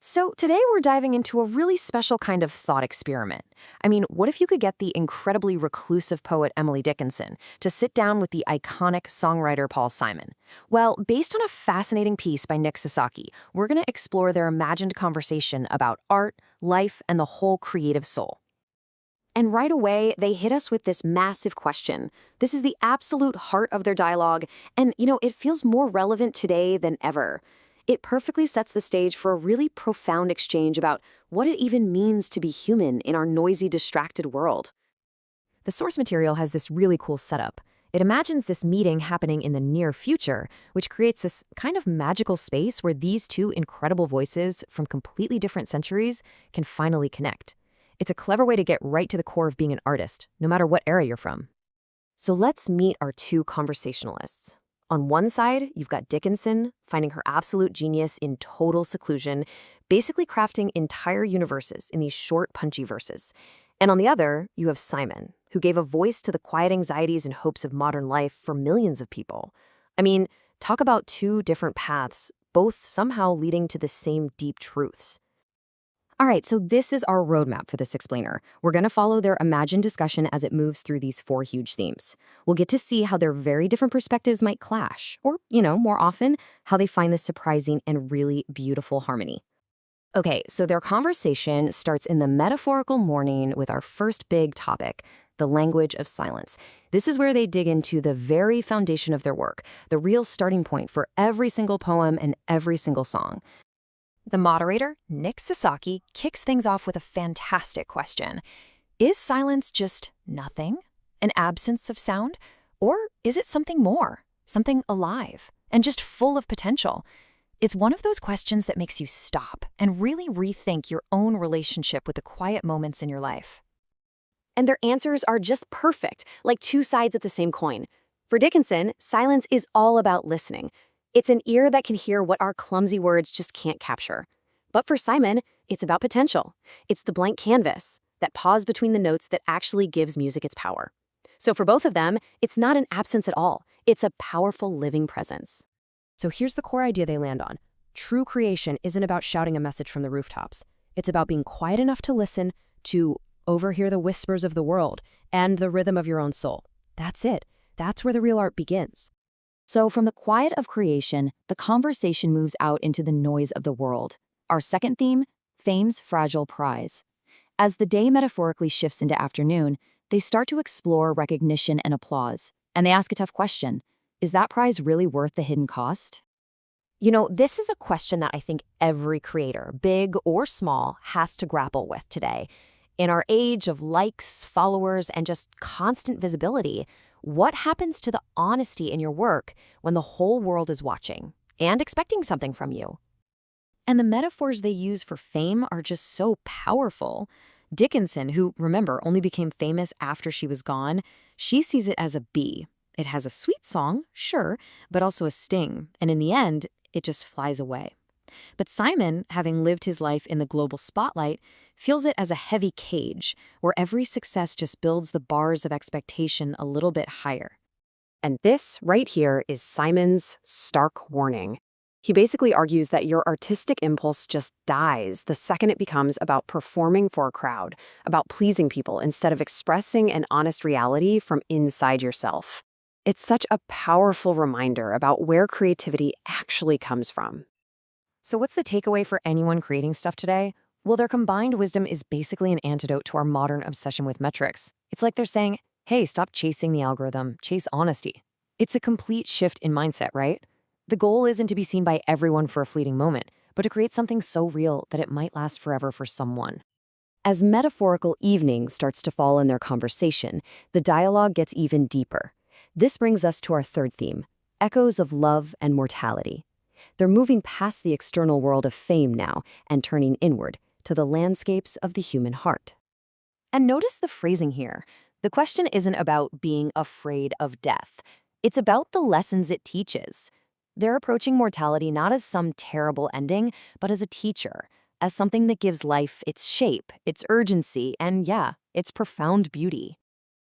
So today we're diving into a really special kind of thought experiment. What if you could get the incredibly reclusive poet Emily Dickinson to sit down with the iconic songwriter Paul Simon? Well, based on a fascinating piece by Nick Sasaki, we're going to explore their imagined conversation about art, life, and the whole creative soul. And right away, they hit us with this massive question. This is the absolute heart of their dialogue, and it feels more relevant today than ever. It perfectly sets the stage for a really profound exchange about what it even means to be human in our noisy, distracted world. The source material has this really cool setup. It imagines this meeting happening in the near future, which creates this kind of magical space where these two incredible voices from completely different centuries can finally connect. It's a clever way to get right to the core of being an artist, no matter what era you're from. So let's meet our two conversationalists. On one side, you've got Dickinson, finding her absolute genius in total seclusion, basically crafting entire universes in these short, punchy verses. And on the other, you have Simon, who gave a voice to the quiet anxieties and hopes of modern life for millions of people. Talk about two different paths, both somehow leading to the same deep truths. All right, so this is our roadmap for this explainer. We're going to follow their imagined discussion as it moves through these four huge themes. We'll get to see how their very different perspectives might clash, or, more often, how they find this surprising and really beautiful harmony. Okay, so their conversation starts in the metaphorical morning with our first big topic, the language of silence. This is where they dig into the very foundation of their work, the real starting point for every single poem and every single song. The moderator, Nick Sasaki, kicks things off with a fantastic question. Is silence just nothing? An absence of sound? Or is it something more? Something alive and just full of potential? It's one of those questions that makes you stop and really rethink your own relationship with the quiet moments in your life. And their answers are just perfect, like two sides of the same coin. For Dickinson, silence is all about listening. It's an ear that can hear what our clumsy words just can't capture. But for Simon, it's about potential. It's the blank canvas, that pause between the notes that actually gives music its power. So for both of them, it's not an absence at all. It's a powerful living presence. So here's the core idea they land on. True creation isn't about shouting a message from the rooftops. It's about being quiet enough to listen, to overhear the whispers of the world and the rhythm of your own soul. That's it. That's where the real art begins. So from the quiet of creation, the conversation moves out into the noise of the world. Our second theme, fame's fragile prize. As the day metaphorically shifts into afternoon, they start to explore recognition and applause. And they ask a tough question. Is that prize really worth the hidden cost? This is a question that I think every creator, big or small, has to grapple with today. In our age of likes, followers, and just constant visibility, what happens to the honesty in your work when the whole world is watching and expecting something from you? And the metaphors they use for fame are just so powerful. Dickinson, who, remember, only became famous after she was gone, she sees it as a bee. It has a sweet song, sure, but also a sting, and in the end, it just flies away. But Simon, having lived his life in the global spotlight, feels it as a heavy cage where every success just builds the bars of expectation a little bit higher. And this right here is Simon's stark warning. He basically argues that your artistic impulse just dies the second it becomes about performing for a crowd, about pleasing people instead of expressing an honest reality from inside yourself. It's such a powerful reminder about where creativity actually comes from. So what's the takeaway for anyone creating stuff today? Well, their combined wisdom is basically an antidote to our modern obsession with metrics. It's like they're saying, hey, stop chasing the algorithm, chase honesty. It's a complete shift in mindset, right? The goal isn't to be seen by everyone for a fleeting moment, but to create something so real that it might last forever for someone. As metaphorical evening starts to fall in their conversation, the dialogue gets even deeper. This brings us to our third theme, echoes of love and mortality. They're moving past the external world of fame now and turning inward to the landscapes of the human heart. And notice the phrasing here. The question isn't about being afraid of death. It's about the lessons it teaches. They're approaching mortality not as some terrible ending, but as a teacher, as something that gives life its shape, its urgency, and its profound beauty.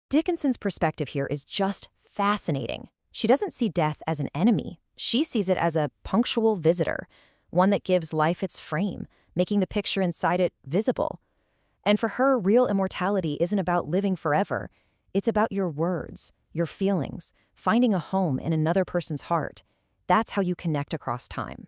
Dickinson's perspective here is just fascinating. She doesn't see death as an enemy. She sees it as a punctual visitor, one that gives life its frame, making the picture inside it visible. And for her, real immortality isn't about living forever. It's about your words, your feelings, finding a home in another person's heart. That's how you connect across time.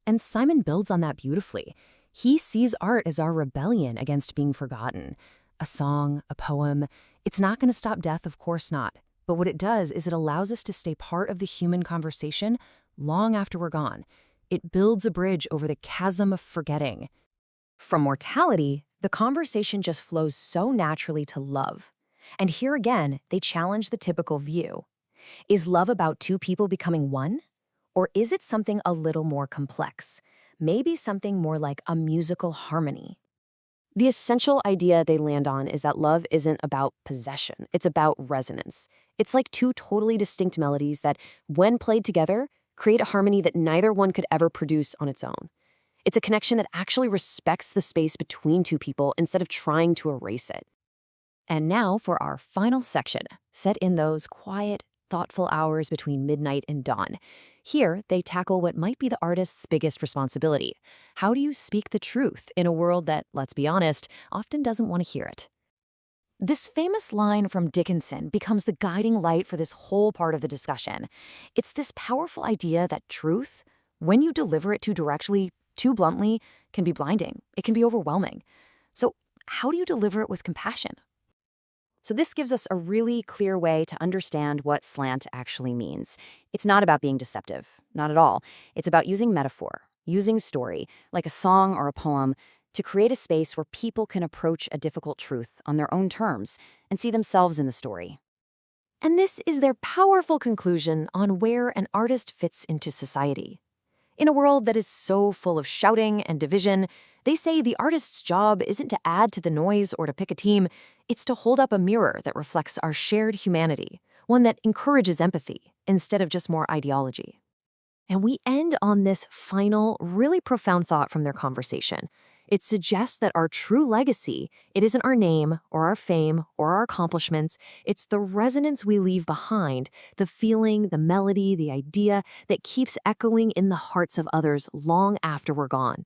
And Simon builds on that beautifully. He sees art as our rebellion against being forgotten. A song, a poem, it's not going to stop death, of course not. But what it does is it allows us to stay part of the human conversation long after we're gone. It builds a bridge over the chasm of forgetting. From mortality, the conversation just flows so naturally to love. And here again, they challenge the typical view. Is love about two people becoming one? Or is it something a little more complex? Maybe something more like a musical harmony? The essential idea they land on is that love isn't about possession, it's about resonance. It's like two totally distinct melodies that, when played together, create a harmony that neither one could ever produce on its own. It's a connection that actually respects the space between two people instead of trying to erase it. And now for our final section, set in those quiet, thoughtful hours between midnight and dawn. Here, they tackle what might be the artist's biggest responsibility. How do you speak the truth in a world that, let's be honest, often doesn't want to hear it? This famous line from Dickinson becomes the guiding light for this whole part of the discussion. It's this powerful idea that truth, when you deliver it too directly, too bluntly, can be blinding. It can be overwhelming. So how do you deliver it with compassion? So this gives us a really clear way to understand what slant actually means. It's not about being deceptive, not at all. It's about using metaphor, using story, like a song or a poem, to create a space where people can approach a difficult truth on their own terms and see themselves in the story. And this is their powerful conclusion on where an artist fits into society. In a world that is so full of shouting and division, they say the artist's job isn't to add to the noise or to pick a team, it's to hold up a mirror that reflects our shared humanity, one that encourages empathy instead of just more ideology. And we end on this final, really profound thought from their conversation. It suggests that our true legacy, it isn't our name or our fame or our accomplishments, it's the resonance we leave behind, the feeling, the melody, the idea that keeps echoing in the hearts of others long after we're gone.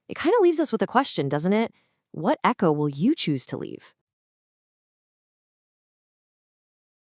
It kind of leaves us with a question, doesn't it? What echo will you choose to leave?